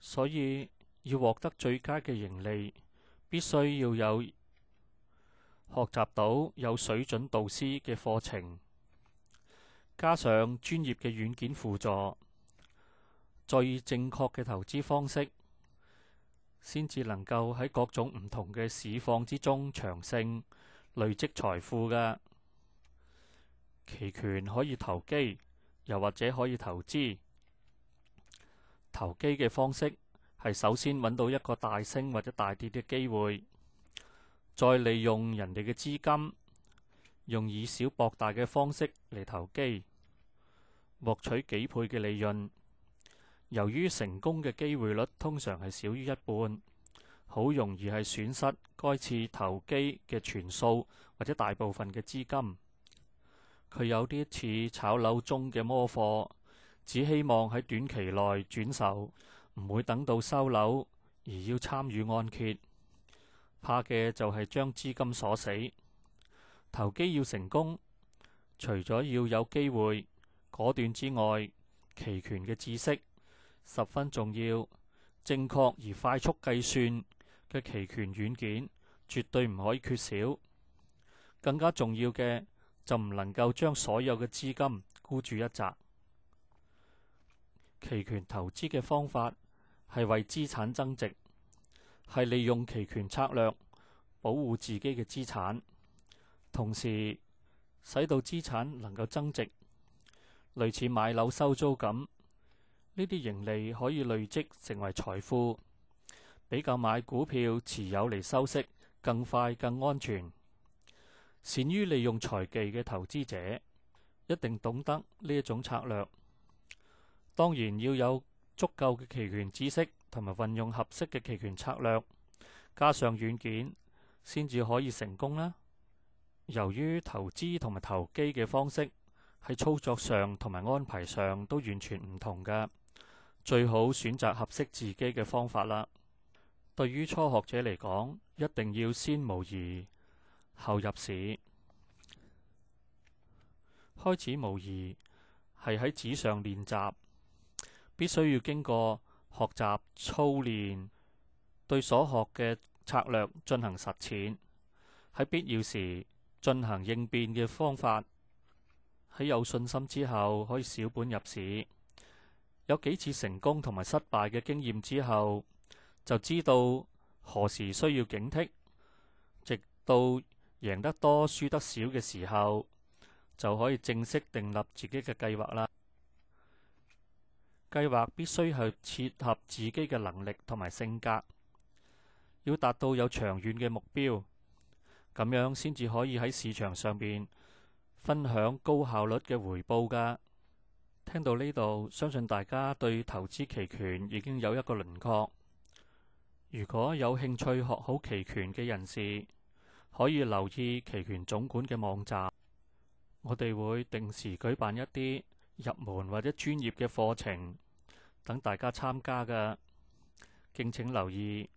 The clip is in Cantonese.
所以要獲得最佳嘅盈利，必須要有學習到有水準導師嘅課程，加上專業嘅軟件輔助，再以正確嘅投資方式，先至能夠喺各種唔同嘅市況之中長勝，累積財富㗎。期權可以投機，又或者可以投資。投機嘅方式係首先揾到一個大升或者大跌嘅機會，再利用人哋嘅資金，用以小博大嘅方式嚟投機，獲取幾倍嘅利潤。由於成功嘅機會率通常係少於一半，好容易係損失該次投機嘅全數或者大部分嘅資金。佢有啲似炒樓中嘅摩貨，只希望喺短期內轉售，唔會等到收樓而要參與按揭。怕嘅就係將資金鎖死。投機要成功，除咗要有機會果斷之外，期權嘅知識十分重要。正確而快速計算嘅期權軟件絕對唔可以缺少。更加重要嘅就唔能夠將所有嘅資金孤注一擲。期權投資嘅方法係為資產增值，係利用期權策略保護自己嘅資產，同時使到資產能夠增值，類似買樓收租咁。呢啲盈利可以累積成為財富，比較買股票持有嚟收息更快更安全。善於利用財技嘅投資者一定懂得呢一種策略。當然要有足夠嘅期權知識同埋運用合適嘅期權策略，加上軟件，先至可以成功啦。由於投資同埋投機嘅方式喺操作上同埋安排上都完全唔同㗎，最好選擇合適自己嘅方法啦。對於初學者嚟講，一定要先模擬後入市。開始模擬係喺紙上練習，必須要經過學習操練，對所學嘅策略進行實踐，喺必要時進行應變嘅方法。喺有信心之後，可以小本入市。有幾次成功同埋失敗嘅經驗之後，就知道何時需要警惕，直到贏得多輸得少嘅時候，就可以正式訂立自己嘅計劃啦。計劃必須係切合自己嘅能力同埋性格，要達到有長遠嘅目標，咁樣先至可以喺市場上面分享高效率嘅回報㗎。聽到呢度，相信大家對投資期權已經有一個輪廓。如果有興趣學好期權嘅人士，可以留意期權總管嘅網站，我哋會定時舉辦一啲入門或者專業嘅課程，等大家參加㗎，敬請留意。